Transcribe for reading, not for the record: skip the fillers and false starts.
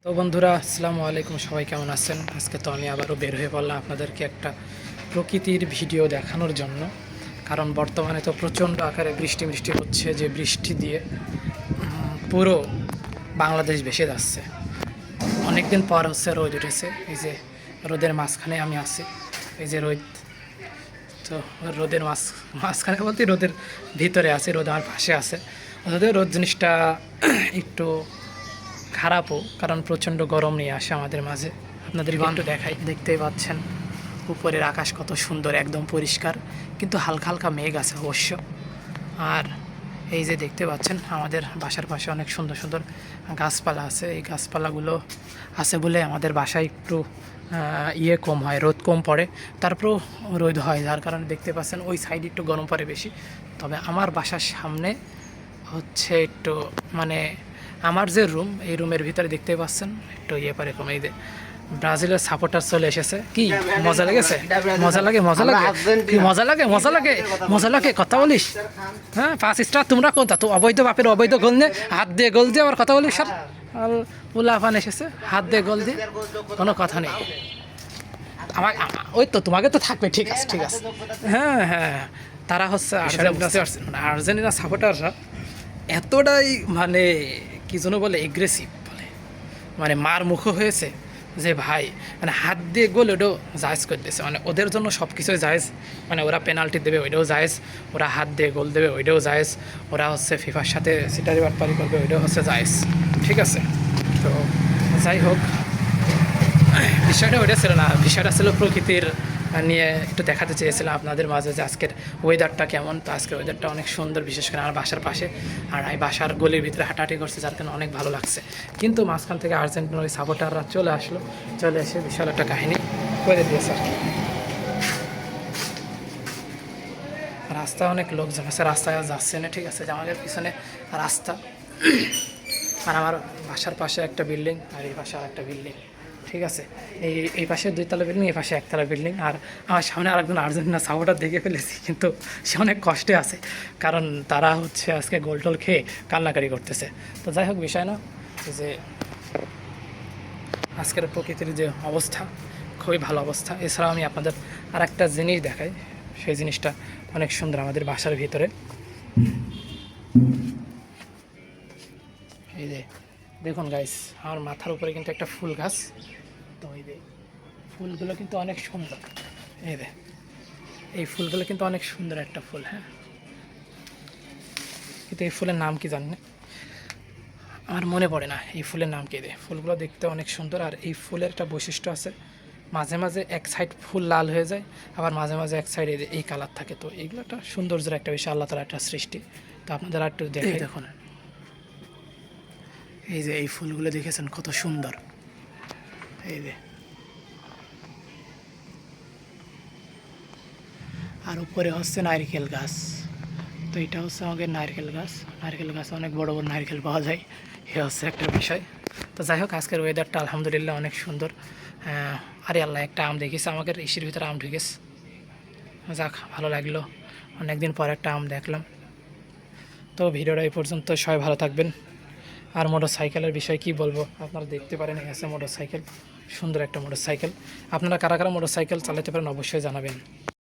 তো বন্ধুরা, আসসালামু আলাইকুম। সবাই কেমন আছেন? আজকে তো আমি আবারও বের হয়ে পড়লাম আপনাদেরকে একটা প্রকৃতির ভিডিও দেখানোর জন্য। কারণ বর্তমানে তো প্রচণ্ড আকারে বৃষ্টি হচ্ছে, যে বৃষ্টি দিয়ে পুরো বাংলাদেশ ভেসে যাচ্ছে। অনেক দিন পর হচ্ছে রোদ উঠেছে। এই যে রোদের মাঝখানে আমি আছি, এই যে রোদ। তো রোদের মাঝখানে বলতে রোদের ভিতরে আছে, রোদ আমার পাশে আছে। যদিও রোদ জিনিসটা একটু খারাপও, কারণ প্রচণ্ড গরম নিয়ে আসে আমাদের মাঝে। আপনাদেরকে একটু দেখাই, দেখতেই পাচ্ছেন উপরের আকাশ কত সুন্দর, একদম পরিষ্কার, কিন্তু হালকা হালকা মেঘ আছে অবশ্য। আর এই যে দেখতে পাচ্ছেন আমাদের বাসার পাশে অনেক সুন্দর সুন্দর গাছপালা আছে। এই গাছপালাগুলো আছে বলে আমাদের বাসায় একটু কম হয়, রোদ কম পড়ে, তারপরেও রোদ হয়, যার কারণে দেখতে পাচ্ছেন ওই সাইডে একটু গরম পড়ে বেশি। তবে আমার বাসার সামনে হচ্ছে একটু মানে আমার যে রুম, এই রুমের ভিতরে দেখতে পাচ্ছেন একটু পরে কম। এই যে ব্রাজিলের সাপোর্টার চলে এসেছে। কি মজা লেগেছে? মজা লাগে মজা লাগে কথা বলিস। হ্যাঁ, 5 স্টার তোমরা কোনটা তো অবৈধ বাপের অবৈধ গোল নিয়ে হাত দিয়ে গোল দিয়ে আবার কথা বলিস। সব উলাফান এসেছে, হাত দিয়ে গোল দিয়ে কোনো কথা নেই। ওই তো তোমাকে তো থাকবে, ঠিক আছে ঠিক আছে। হ্যাঁ হ্যাঁ, তারা হচ্ছে আর্জেন্টিনা সাপোর্টাররা এতটাই মানে কি যেন বলে এগ্রেসিভ বলে, মানে মার মুখ হয়েছে যে ভাই, মানে হাত দিয়ে গোল ওটাও জায়েজ করে দিয়েছে। মানে ওদের জন্য সব কিছুই জায়েজ, মানে ওরা পেনাল্টি দেবে ওইটাও জায়েজ, ওরা হাত দিয়ে গোল দেবে ওইটাও জায়েজ, ওরা হচ্ছে ফিফার সাথে সিটারি বাটপারি করবে ওইটাও হচ্ছে জায়েজ, ঠিক আছে। তো যাই হোক, বিষয়টা ওইটা ছিল না, বিষয়টা ছিল প্রকৃতির নিয়ে একটু দেখাতে চেয়েছিলাম আপনাদের মাঝে যে আজকের ওয়েদারটা কেমন। তো আজকের ওয়েদারটা অনেক সুন্দর, বিশেষ করে আমার বাসার পাশে, আর এই বাসার গলির ভিতরে হাঁটাহাঁটি করছে, যার কারণে অনেক ভালো লাগছে। কিন্তু মাঝখান থেকে আর্জেন্টিনার ওই সাপোর্টাররা চলে এসে বিশাল একটা কাহিনী করে দিয়েছে আর কি। রাস্তায় অনেক লোকজন আছে, রাস্তায় যাচ্ছে না, ঠিক আছে, যে আমাদের পিছনে রাস্তা, আর আমার বাসার পাশে একটা বিল্ডিং, আর এই পাশে আর একটা বিল্ডিং, ঠিক আছে। এই পাশে 2 তলা বিল্ডিং, এই পাশে 1 তলা বিল্ডিং। আর আমার সামনে আরেকজন আর্জেন্টিনা সাপোর্টার দেখে ফেলেছি, কিন্তু সে অনেক কষ্টে আছে, কারণ তারা হচ্ছে আজকে গোল টোল খেয়ে কান্নাকারি করতেছে। তো যাই হোক, বিষয় না, যে আজকের প্রকৃতির যে অবস্থা খুবই ভালো অবস্থা। এছাড়াও আমি আপনাদের আর একটা জিনিস দেখাই, সেই জিনিসটা অনেক সুন্দর আমাদের বাসার ভিতরে। এই যে দেখুন গাইস, আমার মাথার উপরে কিন্তু একটা ফুল গাছ। তো এই যে ফুলগুলো কিন্তু অনেক সুন্দর, এই ফুলগুলো কিন্তু অনেক সুন্দর একটা ফুল। হ্যাঁ, কিন্তু এই ফুলের নাম কি জানি না, আমার মনে পড়ে না এই ফুলের নাম কি। ফুলগুলো দেখতে অনেক সুন্দর, আর এই ফুলের একটা বৈশিষ্ট্য আছে, মাঝে মাঝে এক সাইড ফুল লাল হয়ে যায়, আবার মাঝে মাঝে এক সাইডে এই কালার থাকে। তো এইগুলো একটা সৌন্দর্যের একটা বিষয়, আল্লাহ তাআলার একটা সৃষ্টি। তো আপনারা একটু দেখুন, এই যে এই ফুলগুলো দেখেছেন কত সুন্দর। এই যে আর উপরে হচ্ছে নারকেল গাছ। তো এটা হচ্ছে আমাদের নারকেল গাছ, অনেক বড় বড় নারকেল পাওয়া যায়, এ হচ্ছে একটা বিষয়। তো যাই হোক, আজকের ওয়েদারটা আলহামদুলিল্লাহ অনেক সুন্দর। আরে আল্লাহ, একটা আম দেখেছি, আমাদের ইসির ভিতরে আম ঢুকেছে, যাক ভালো লাগলো, অনেকদিন পর একটা আম দেখলাম। তো ভিডিওটা এই পর্যন্ত, সবাই ভালো থাকবেন। আর মোটর সাইকেলের বিষয়ে কি বলবো, আপনারা দেখতে পারেন এসে মোটর সাইকেল, সুন্দর একটা মোটর সাইকেল। আপনারা কারা কারা মোটর সাইকেল চালাতে পারেন অবশ্যই জানাবেন।